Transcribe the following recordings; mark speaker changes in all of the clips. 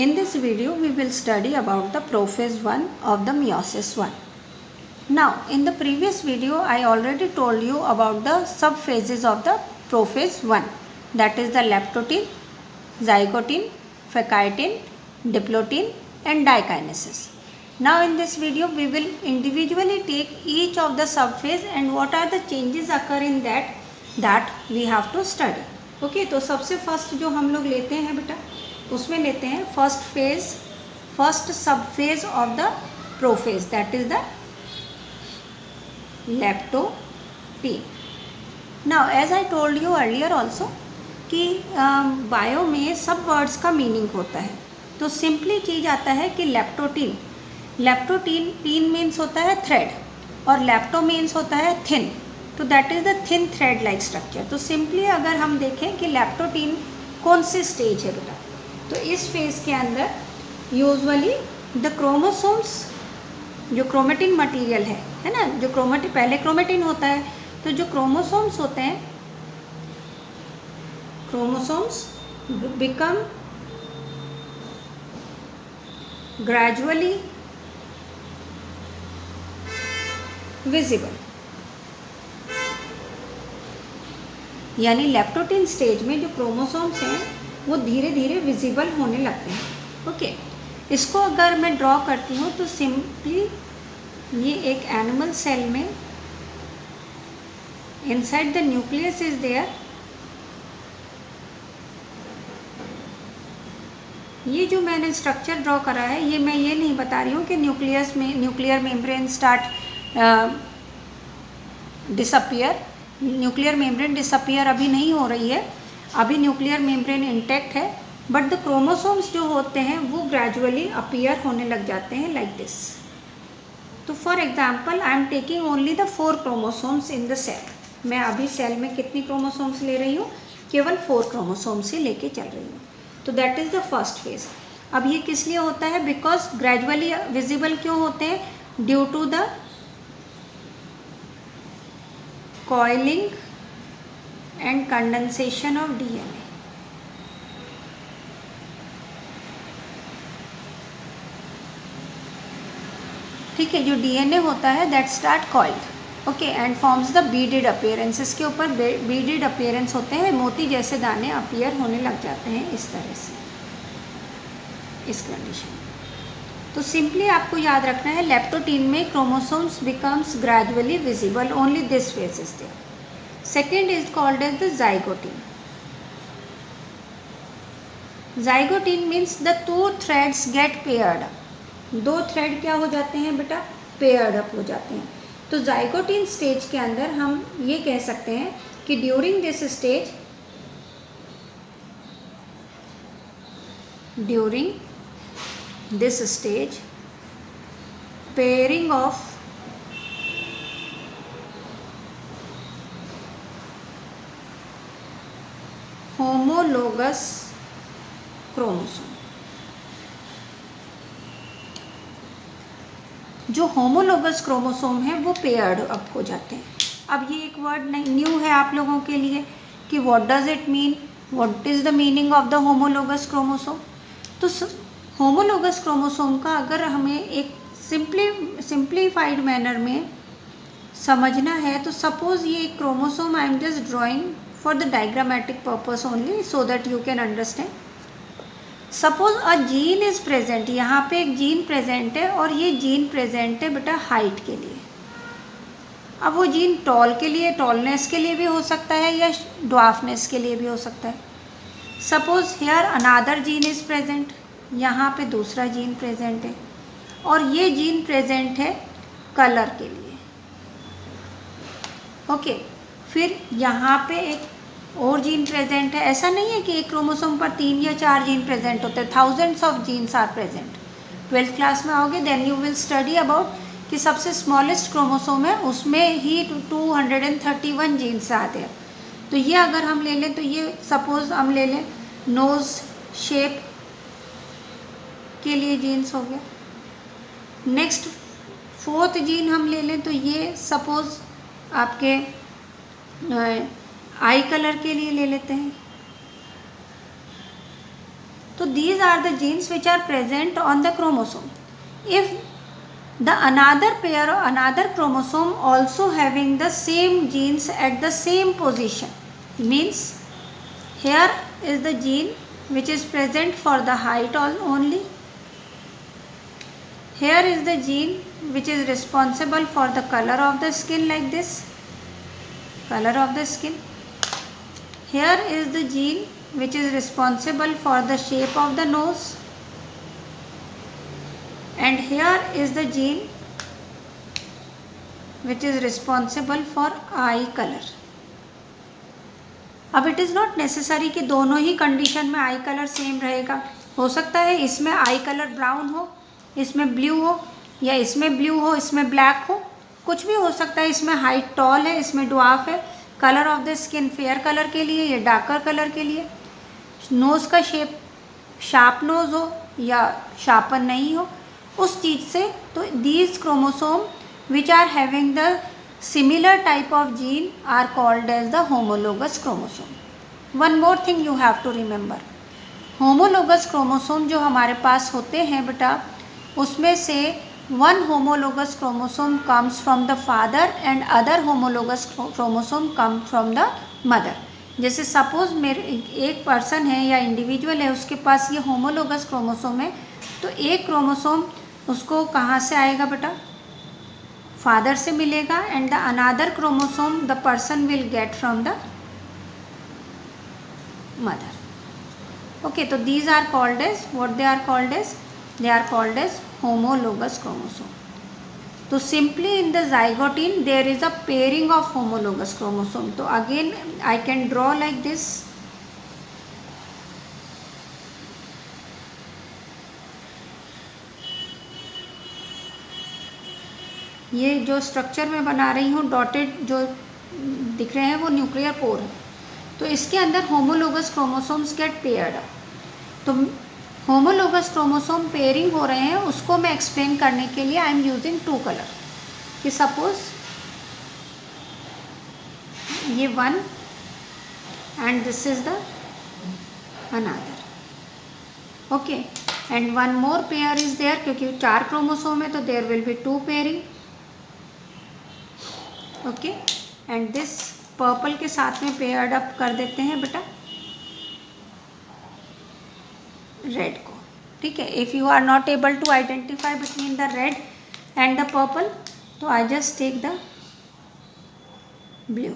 Speaker 1: In this video, we will study about the prophase 1 of the meiosis 1. Now, in the previous video, I already told you about the subphases of the prophase 1. That is the leptotin, zygotin, fecaitin, diplotin and dikinesis. Now, in this video, we will individually take each of the subphase and what are the changes occur in that we have to study. Okay, तो सबसे first जो हम लोग लेते हैं बेटा, उसमें लेते हैं first sub phase of the prophase, that is the leptotene. Now as I told you earlier also कि बायो में सब वर्ड्स का मीनिंग होता है. तो सिंपली चीज आता है कि लेप्टोटीन टीन मीन्स होता है थ्रेड और लेप्टो मीन्स होता है थिन. तो that is the thin thread like structure. तो सिंपली अगर हम देखें कि लेप्टोटीन कौन सी स्टेज है बेटा, तो इस फेज के अंदर यूजुअली द क्रोमोसोम्स, जो क्रोमेटिन मटेरियल है ना, जो क्रोमेटिन पहले क्रोमेटिन होता है, तो जो क्रोमोसोम्स होते हैं, क्रोमोसोम्स बिकम ग्रेजुअली विजिबल. यानी लेप्टोटीन स्टेज में जो क्रोमोसोम्स हैं वो धीरे धीरे विजिबल होने लगते हैं. ओके, इसको अगर मैं ड्रॉ करती हूँ तो सिंपली ये एक एनिमल सेल में inside the nucleus is there. ये जो मैंने स्ट्रक्चर ड्रॉ करा है, ये मैं ये नहीं बता रही हूँ कि nuclear membrane start disappear. Nuclear membrane disappear अभी नहीं हो रही है, अभी न्यूक्लियर मेम्ब्रेन इंटैक्ट है, बट द क्रोमोसोम्स जो होते हैं वो ग्रेजुअली अपीयर होने लग जाते हैं लाइक दिस. तो for example I am taking only the 4 chromosomes in the cell. मैं अभी सेल में कितनी क्रोमोसोम्स ले रही हूँ? केवल 4 क्रोमोसोम्स ही लेके चल रही हूँ. तो that is the first phase. अब ये किस लिए होता है? बिकॉज ग्रेजुअली विजिबल क्यों होते हैं? Due to the coiling and condensation of DNA. ठीक है, जो DNA होता है that start coiled, okay, and forms the beaded appearance. इसके ऊपर बीडेड अपीयरेंस होते हैं, मोती जैसे दाने अपीयर होने लग जाते हैं इस तरह से, इस कंडीशन. तो सिंपली आपको याद रखना है, लेप्टोटीन में chromosomes becomes gradually visible, only this phase is there. Second is called as the zygotin. zygotin means the 2 threads get paired up. 2 thread क्या हो जाते हैं बेटा? पेयर्ड अप हो जाते हैं. तो zygotin स्टेज के अंदर हम ये कह सकते हैं कि during this stage pairing of homologous chromosome. जो होमोलोगस क्रोमोसोम है वो पेयर्ड अप हो जाते हैं. अब ये एक वर्ड न्यू है आप लोगों के लिए कि what does it mean, what is the meaning of the homologous chromosome. तो होमोलोगस क्रोमोसोम का अगर हमें एक सिंप्लीफाइड मैनर में समझना है, तो सपोज ये एक chromosome I am just drawing for the diagrammatic purpose only so that you can understand. Suppose a gene is present, यहाँ पे एक जीन प्रेजेंट है और ये जीन प्रेजेंट है बेटा हाइट के लिए. अब वो जीन टॉल के लिए, टॉलनेस के लिए भी हो सकता है या ड्वार्फनेस के लिए भी हो सकता है. Suppose here another gene is present, यहाँ पे दूसरा जीन प्रेजेंट है और ये जीन प्रेजेंट है कलर के लिए. ओके, फिर यहाँ पे एक और जीन प्रेजेंट है. ऐसा नहीं है कि एक क्रोमोसोम पर 3 या 4 जीन प्रेजेंट होते हैं, thousands of genes are present. 12th class में आओगे then you will study about कि सबसे स्मॉलेस्ट क्रोमोसोम है उसमें ही 231 जीन्स आते हैं. तो ये अगर हम ले लें तो ये सपोज हम ले लें नोज शेप के लिए जीन्स हो गया. नेक्स्ट 4th जीन हम ले लें तो ये सपोज आपके आई कलर के लिए ले लेते हैं. तो these are the genes which are present on the chromosome. If the another pair or another chromosome also having the same genes at the same position, means here is the gene which is present for the height only. Here is the gene which is responsible for the color of the skin, like this, color of the skin. Here is the gene which is responsible for the shape of the nose, and here is the gene which is responsible for eye color. अब it is not necessary कि दोनों ही condition में आई colour same रहेगा. हो सकता है इसमें आई colour brown हो, इसमें ब्लू हो, या इसमें ब्लू हो, इसमें ब्लैक हो, कुछ भी हो सकता है. इसमें हाइट टॉल है, इसमें ड्वार्फ है. Colour of the skin fair colour के लिए या डार्कर कलर के लिए. नोज़ का शेप शार्प नोज़ हो या शार्पन नहीं हो, उस चीज़ से. तो these chromosome which are having the similar type of gene are called as the homologous chromosome. One more thing you have to remember, homologous chromosome जो हमारे पास होते हैं बेटा, उसमें से one homologous chromosome comes from the father and other homologous chromosome come from the mother. जैसे suppose मेरे एक पर्सन है या इंडिविजुअल है, उसके पास ये होमोलोगस क्रोमोसोम है, तो एक क्रोमोसोम उसको कहाँ से आएगा बेटा, फादर से मिलेगा, and the another chromosome the person will get from the mother. Okay, तो these are called as what they are called as, they are called as homologous chromosome. तो simply in the zygotene there is a pairing of homologous chromosome. तो again I can draw like this. ये जो structure मैं बना रही हूँ, dotted जो दिख रहे हैं वो न्यूक्लियर पोर है. तो इसके अंदर होमोलोगस क्रोमोसोम्स गेट पेयर्ड. तो होमोलोगस क्रोमोसोम पेयरिंग हो रहे हैं, उसको मैं एक्सप्लेन करने के लिए I am using two colour. कि सपोज ये one and this is the another. Okay, and one more pair is there, क्योंकि 4 क्रोमोसोम है तो there will be 2 pairing. Okay, and this purple के साथ में पेयर्ड अप कर देते हैं बेटा रेड को. ठीक है, if you are not able to identify between the red and the purple, तो I just take the blue.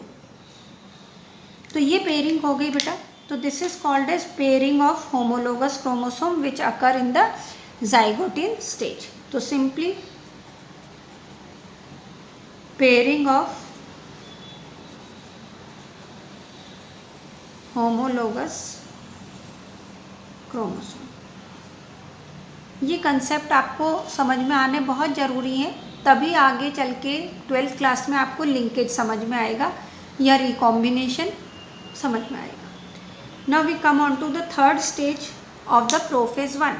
Speaker 1: तो ये पेयरिंग हो गई बेटा. तो this is called as pairing of homologous chromosome which occur in the zygotene stage. तो simply pairing of homologous chromosome. ये concept आपको समझ में आने बहुत ज़रूरी है, तभी आगे चल के 12th क्लास में आपको लिंकेज समझ में आएगा या रिकॉम्बिनेशन समझ में आएगा. Now we come on to the third stage of the prophase 1.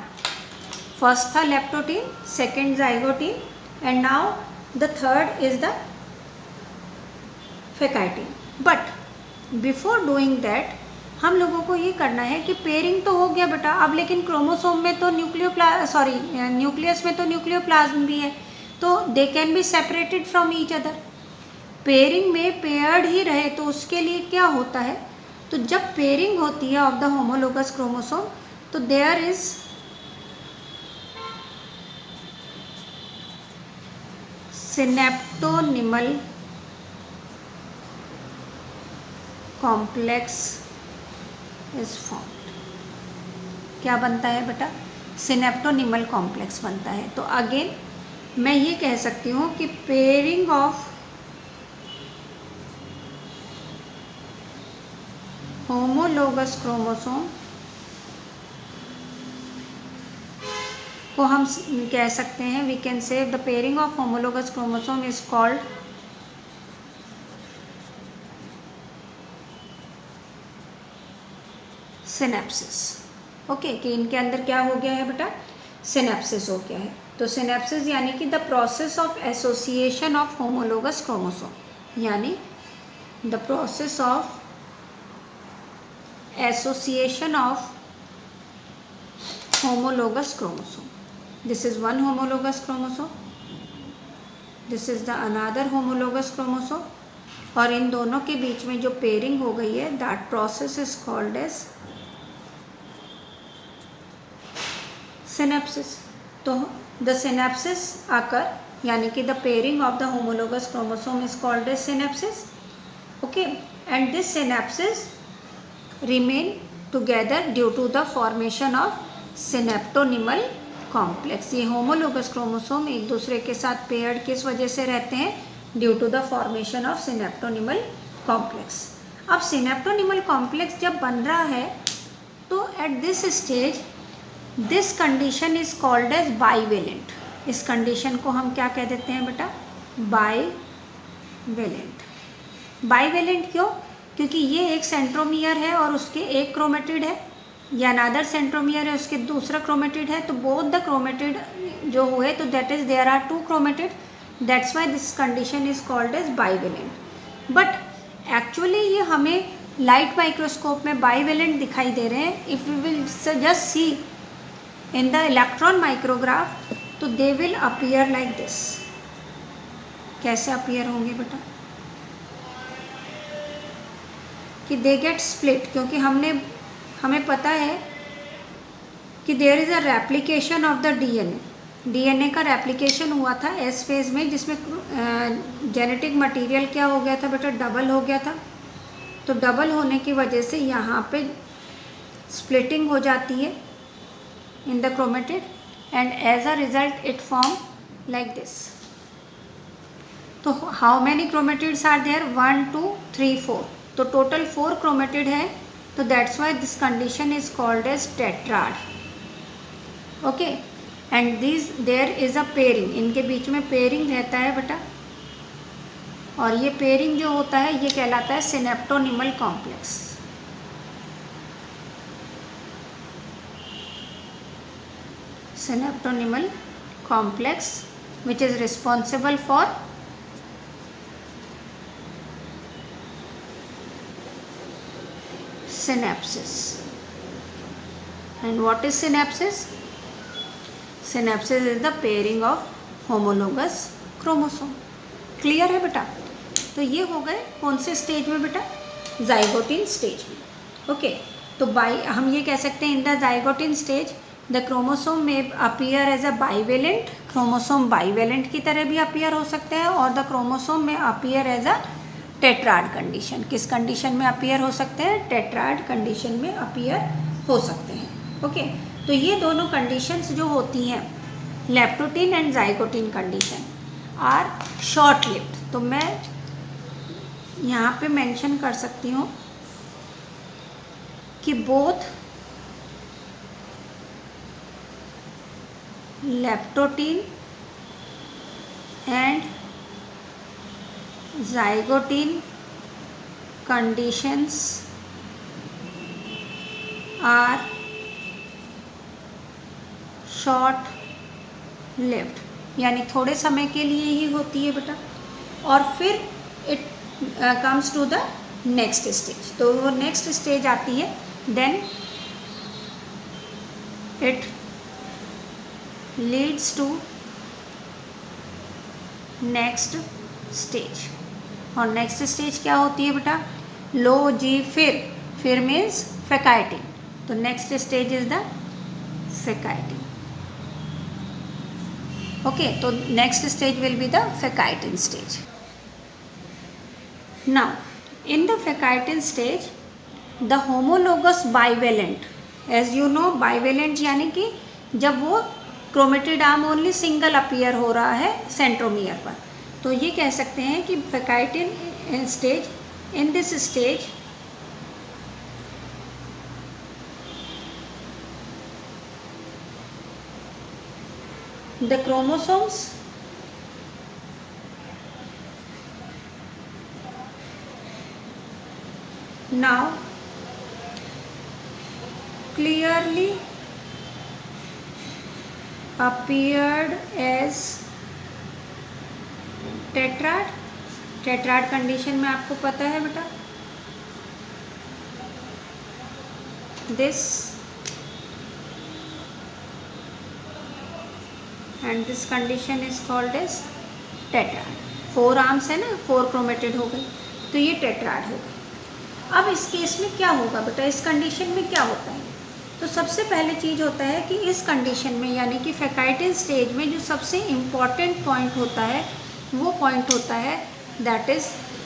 Speaker 1: First था leptotene, second zygotene, and now the third is the pachytene. But before doing that हम लोगों को ये करना है कि पेयरिंग तो हो गया बेटा, अब लेकिन क्रोमोसोम में तो न्यूक्लियस में तो न्यूक्लियोप्लाज्म भी है, तो they can be separated from each other. Pairing में पेयर्ड ही रहे तो उसके लिए क्या होता है, तो जब पेयरिंग होती है ऑफ द होमोलोगस क्रोमोसोम, तो there is synaptonemal complex is formed. क्या बनता है बेटा, सिनेप्टोनिमल कॉम्प्लेक्स बनता है. तो अगेन मैं ये कह सकती हूँ कि पेयरिंग ऑफ होमोलोगस क्रोमोसोम को हम कह सकते हैं, we can say the pairing of homologous chromosome is called synapsis. Okay, कि इनके अंदर क्या हो गया है बेटा, सिनेप्सिस हो गया है. तो सिनेप्सिस यानी कि the process of association of homologous chromosome, यानी the process of association of homologous chromosome. This is one homologous chromosome, this is the another homologous chromosome, और इन दोनों के बीच में जो पेयरिंग हो गई है, that process is called as synapsis. तो the synapsis occur, यानी कि the pairing of the homologous chromosome is called as synapsis. Okay, and this synapsis remain together due to the formation of synaptonymal complex. ये homologous chromosome एक दूसरे के साथ paired किस वजह से रहते हैं? Due to the formation of synaptonymal complex. अब synaptonymal complex जब बन रहा है तो at this stage this condition is called as bivalent. इस condition को हम क्या कह देते हैं बेटा? bivalent. bivalent क्यों? क्योंकि ये एक सेंट्रोमियर है और उसके एक क्रोमेटिड है, या अनदर सेंट्रोमियर है उसके दूसरा क्रोमेटिड है, तो बोथ द क्रोमेटिड जो हुए तो that is there are two chromatid, that's why this condition is called as bivalent. But actually ये हमें लाइट माइक्रोस्कोप में बाइवेलेंट दिखाई दे रहे हैं. If we will just see in the electron micrograph तो they will appear like this. कैसे appear होंगे बेटा? कि दे गेट स्प्लिट, क्योंकि हमें पता है कि there is a replication of the DNA का रेप्लिकेशन हुआ था एस फेज में, जिसमें जेनेटिक मटेरियल क्या हो गया था बेटा? डबल हो गया था. तो डबल होने की वजह से यहाँ पे स्प्लिटिंग हो जाती है in the chromatid and as a result it form like this. तो how many chromatids are there? 1 2 3 4. तो टोटल 4 क्रोमेटिड है, तो that's why this condition is called as tetrad. Okay, and this there is a pairing, इनके बीच में pairing रहता है बेटा, और ये पेयरिंग जो होता है ये कहलाता है synaptonemal complex. Synaptonemal complex which is responsible for synapsis. And what is synapsis? Synapsis is the pairing of homologous chromosome. Clear है बेटा? तो ये हो गए कौन से स्टेज में बेटा? जाइगोटिन स्टेज में. ओके, तो हम ये कह सकते हैं in the zygotene stage the chromosome may appear as a bivalent. Chromosome bivalent की तरह भी अपीयर हो सकते हैं, और the chromosome may appear as a tetrad condition. किस कंडीशन में अपीयर हो सकते हैं? टेट्राड कंडीशन में अपीयर हो सकते हैं. ओके, तो ये दोनों कंडीशंस जो होती हैं leptotene and zygotene condition are short lived. तो मैं यहाँ पे मेंशन कर सकती हूँ कि both leptotene and zygotin conditions are short lived, यानी थोड़े समय के लिए ही होती है बेटा, और फिर it comes to the next stage. तो वो नेक्स्ट स्टेज आती है, then it leads to next stage. और नेक्स्ट स्टेज क्या होती है बेटा? लो जी फिर मीन्स फेकाइटिन. तो next stage is the pachytene. Okay, तो next stage will be the pachytene stage. Now in the pachytene stage the homologous bivalent, as you know bivalent यानी कि जब वो chromatid arm only single appear हो रहा है centromere पर, तो ये कह सकते हैं कि pachytene stage, in this stage the chromosomes now clearly appeared as tetrad. Tetrad condition में आपको पता है बेटा, this and this condition is called as tetrad. 4 arms है ना, 4 क्रोमेटिड हो गई, तो ये टेट्राड होगा। अब इस केस में क्या होगा बेटा, इस कंडीशन में क्या होता है? तो सबसे पहले चीज़ होता है कि इस कंडीशन में यानी कि फेकाइटिल स्टेज में जो सबसे इम्पॉर्टेंट पॉइंट होता है वो पॉइंट होता है दैट इज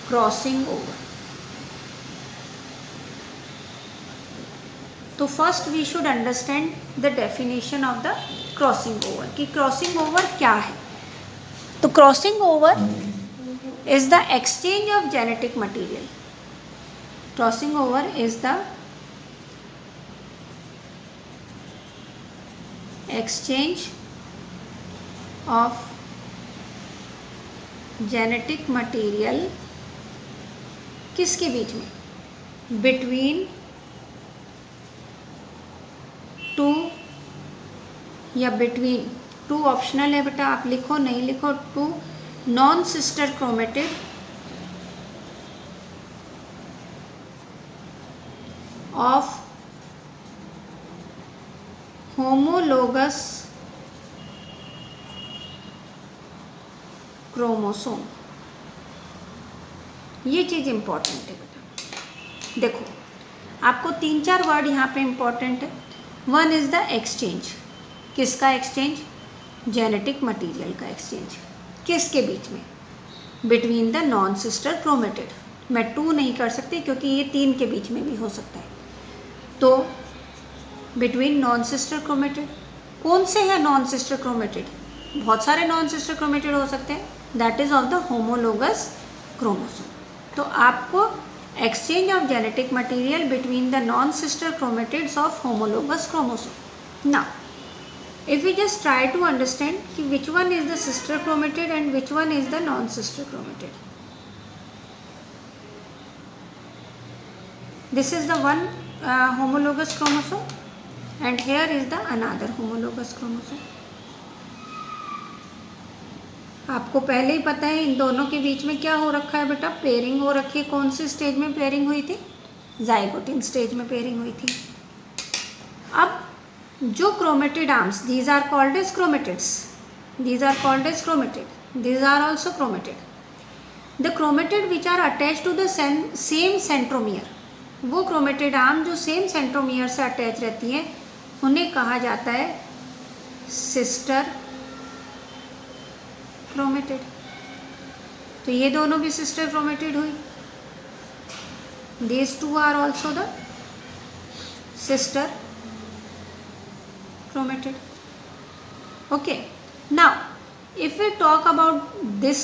Speaker 1: क्रॉसिंग ओवर। तो first we should understand the definition of the crossing over कि क्रॉसिंग ओवर क्या है। तो crossing over is the exchange of genetic material. Crossing over is the exchange of genetic material किसके बीच में? Between two या between two optional है बेटा, आप लिखो नहीं लिखो, two non sister chromatid of homologous chromosome. ये चीज़ इंपॉर्टेंट है बेटा। देखो आपको 3-4 वर्ड यहाँ पे इंपॉर्टेंट है। One is the exchange. किसका एक्सचेंज? जेनेटिक मटेरियल का एक्सचेंज। किसके बीच में? Between the non sister chromatid. मैं 2 नहीं कर सकती क्योंकि ये 3 के बीच में भी हो सकता है। तो बिटवीन नॉन सिस्टर क्रोमेटिड, कौन से हैं नॉन सिस्टर क्रोमेटिड? बहुत सारे नॉन सिस्टर क्रोमेटिड हो सकते हैं, that is of the homologous chromosome. तो आपको exchange of genetic material between the non sister chromatids of homologous chromosome. Now if we just try to understand कि which one is the sister chromatid and which one is the non sister chromatid. This is the one homologous chromosome and here is the another homologous chromosome. आपको पहले ही पता है इन दोनों के बीच में क्या हो रखा है बेटा? पेयरिंग हो रखी है। कौन सी स्टेज में पेयरिंग हुई थी? जाइगोटिन स्टेज में पेयरिंग हुई थी। अब जो chromatid arms, these are called as chromatids, these are called as chromatid, these are also chromatid. The chromatid which are attached to the same centromere, वो क्रोमेटिड आर्म जो same centromere से attach रहती हैं उन्हें कहा जाता है सिस्टर क्रोमेटिड। तो ये दोनों भी सिस्टर क्रोमेटिड हुई। These two are also the sister chromatid. Okay, now if we talk about this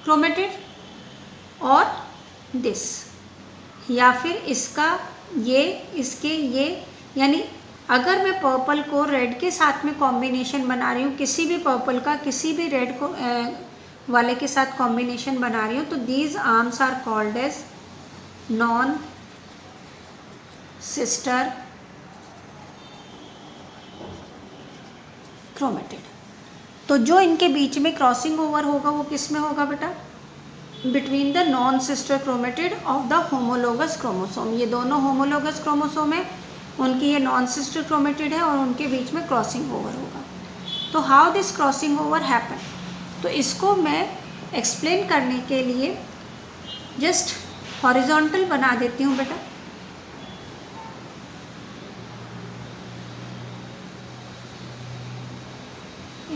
Speaker 1: chromatid और this, या फिर इसका ये इसके ये, यानी अगर मैं पर्पल को रेड के साथ में कॉम्बिनेशन बना रही हूँ, किसी भी पर्पल का किसी भी रेड को वाले के साथ कॉम्बिनेशन बना रही हूँ, तो these arms are called as non sister chromatid. तो जो इनके बीच में क्रॉसिंग ओवर होगा वो किस में होगा बेटा? Between the non sister chromatid of the homologous chromosome. ये दोनों होमोलोगस क्रोमोसोम है, उनकी ये नॉन सिस्टर क्रोमेटिड है और उनके बीच में क्रॉसिंग ओवर होगा। तो how this crossing over happen? तो इसको मैं एक्सप्लेन करने के लिए जस्ट हॉरिजॉन्टल बना देती हूँ बेटा।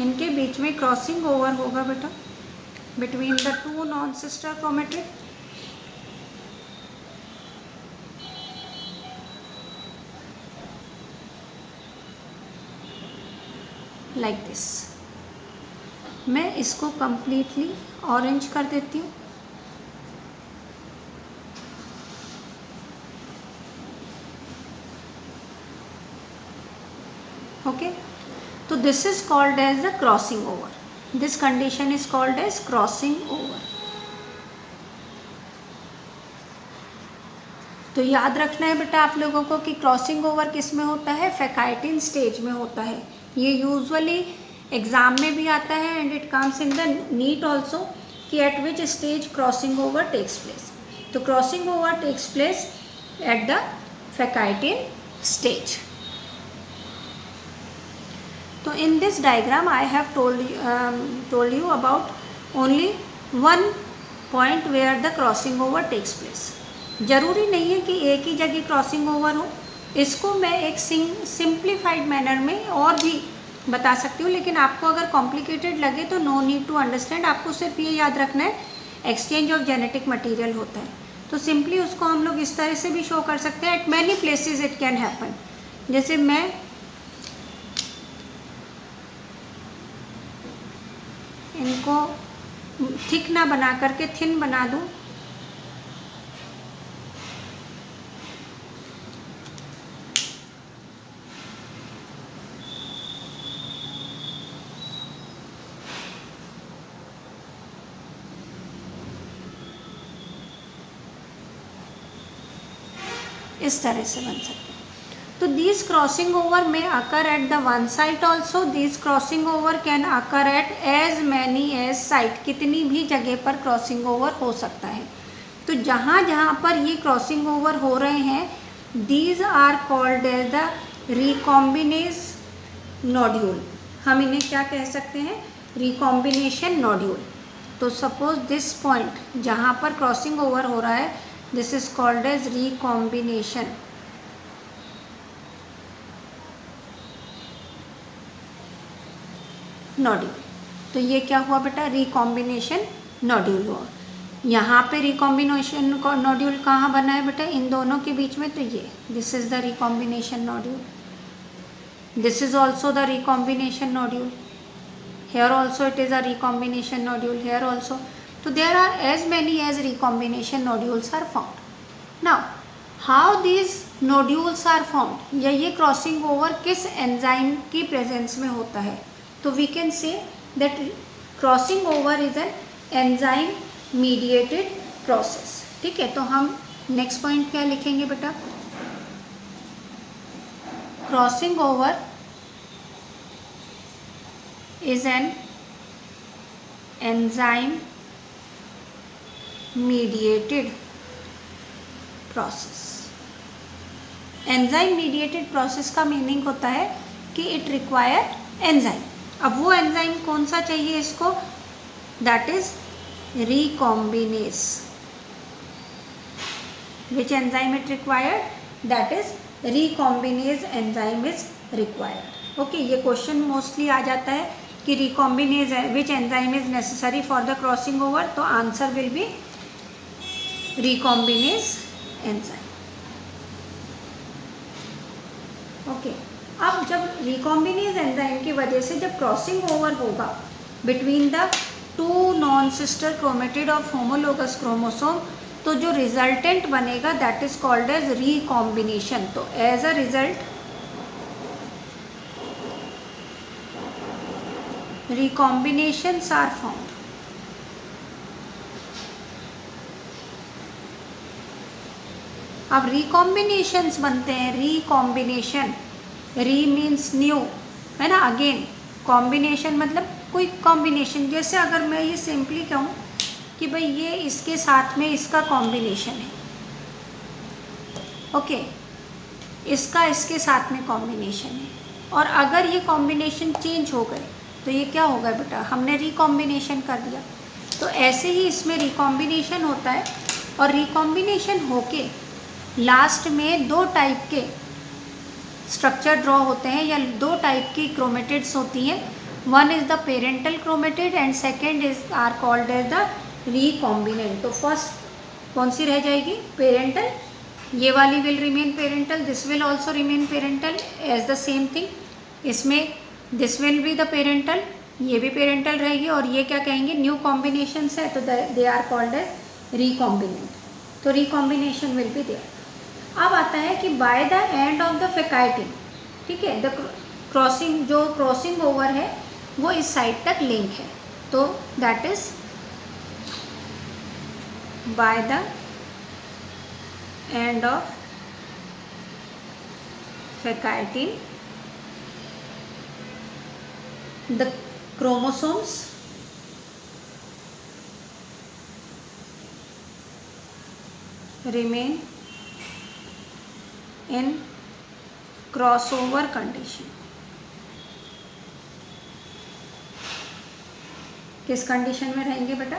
Speaker 1: इनके बीच में क्रॉसिंग ओवर होगा बेटा between the two non sister chromatid like this. मैं इसको कंप्लीटली ऑरेंज कर देती हूँ। ओके, तो this is called as the crossing over. This condition is called as crossing over. तो याद रखना है बेटा आप लोगों को कि क्रॉसिंग ओवर किस में होता है? फेकाइटिन स्टेज में होता है। ये यूजुअली एग्जाम में भी आता है and it comes in the NEET also कि at which stage crossing over takes place. तो crossing over takes place at the pachytene stage. तो तो in this diagram I have told you about only one point where the crossing over takes place. जरूरी नहीं है कि एक ही जगह crossing over हो, इसको मैं एक सिंप्लीफाइड मैनर में और भी बता सकती हूँ, लेकिन आपको अगर कॉम्प्लिकेटेड लगे तो नो नीड टू अंडरस्टैंड, आपको सिर्फ ये याद रखना है एक्सचेंज ऑफ जेनेटिक मटेरियल होता है। तो सिंपली उसको हम लोग इस तरह से भी शो कर सकते हैं, eight many places it can happen. जैसे मैं इनको थिक ना बना करके थिन बना दूं, इस तरह से बन सकते हैं। तो दिस क्रॉसिंग ओवर में occur at the one site also, this crossing over can occur at as many as site, कितनी भी जगह पर क्रॉसिंग ओवर हो सकता है। तो जहाँ जहाँ पर ये क्रॉसिंग ओवर हो रहे हैं, these are called as the recombinase nodule. हम इन्हें क्या कह सकते हैं? Recombination nodule. तो सपोज दिस पॉइंट जहाँ पर क्रॉसिंग ओवर हो रहा है, this is called as recombination nodule. तो ये क्या हुआ बेटा? रिकॉम्बिनेशन नोड्यूल हुआ। यहाँ पे रिकॉम्बिनेशन नोड्यूल कहाँ बना है बेटा? इन दोनों के बीच में। तो ये this is the recombination nodule, this is also the recombination nodule, here also it is a recombination nodule, here also. So there are as many as recombination nodules are found. Now how these nodules are found, या ये crossing over किस enzyme की presence में होता है? तो we can say that crossing over is an enzyme mediated process। ठीक है, तो हम नेक्स्ट पॉइंट क्या लिखेंगे बेटा? Crossing over is an enzyme mediated process। Enzyme mediated process का मीनिंग होता है कि इट रिक्वायर एंजाइम। अब वो एंजाइम कौन सा चाहिए इसको? That is recombinase. Which enzyme it required? That is recombinase enzyme is required. Okay, ये क्वेश्चन मोस्टली आ जाता है कि recombinase which enzyme is necessary for the crossing over. तो answer will be recombinase enzyme. Okay, अब जब recombinase enzyme की वजह से जब क्रॉसिंग ओवर होगा between the two non sister chromatid of homologous chromosome, तो जो रिजल्टेंट बनेगा that is called as recombination. तो as a result recombinations are found। अब recombinations बनते हैं। रिकॉम्बिनेशन, री मीन्स न्यू, है ना। अगेन कॉम्बिनेशन मतलब कोई कॉम्बिनेशन। जैसे अगर मैं ये सिंपली कहूँ कि भाई ये इसके साथ में इसका कॉम्बिनेशन है, ओके, इसका इसके साथ में कॉम्बिनेशन है, और अगर ये कॉम्बिनेशन चेंज हो गए तो ये क्या होगा बेटा? हमने रिकॉम्बिनेशन कर दिया। तो ऐसे ही इसमें रिकॉम्बिनेशन होता है, और रिकॉम्बिनेशन होके लास्ट में दो टाइप के स्ट्रक्चर ड्रॉ होते हैं, या दो टाइप की क्रोमेटिड्स होती हैं। One is the parental chromatid and second is are called as the recombinant. तो फर्स्ट कौन सी रह जाएगी? पेरेंटल। ये वाली will remain parental, this will also remain parental as the same thing. इसमें this will be the parental, ये भी पेरेंटल रहेगी, और ये क्या कहेंगे? न्यू कॉम्बिनेशंस है, तो they are called as recombinant. तो रिकॉम्बिनेशन विल बी देयर। अब आता है कि by the end of the pachytene, ठीक है, द क्रॉसिंग, जो क्रॉसिंग ओवर है वो इस साइड तक लिंक है। तो that is by the end of pachytene the chromosomes remain in crossover condition। किस कंडीशन में रहेंगे बेटा?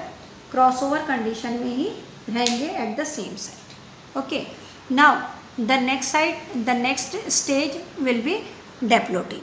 Speaker 1: क्रॉसओवर कंडीशन में ही रहेंगे at the same site. Okay, now the next stage will be डिप्लोटिंग.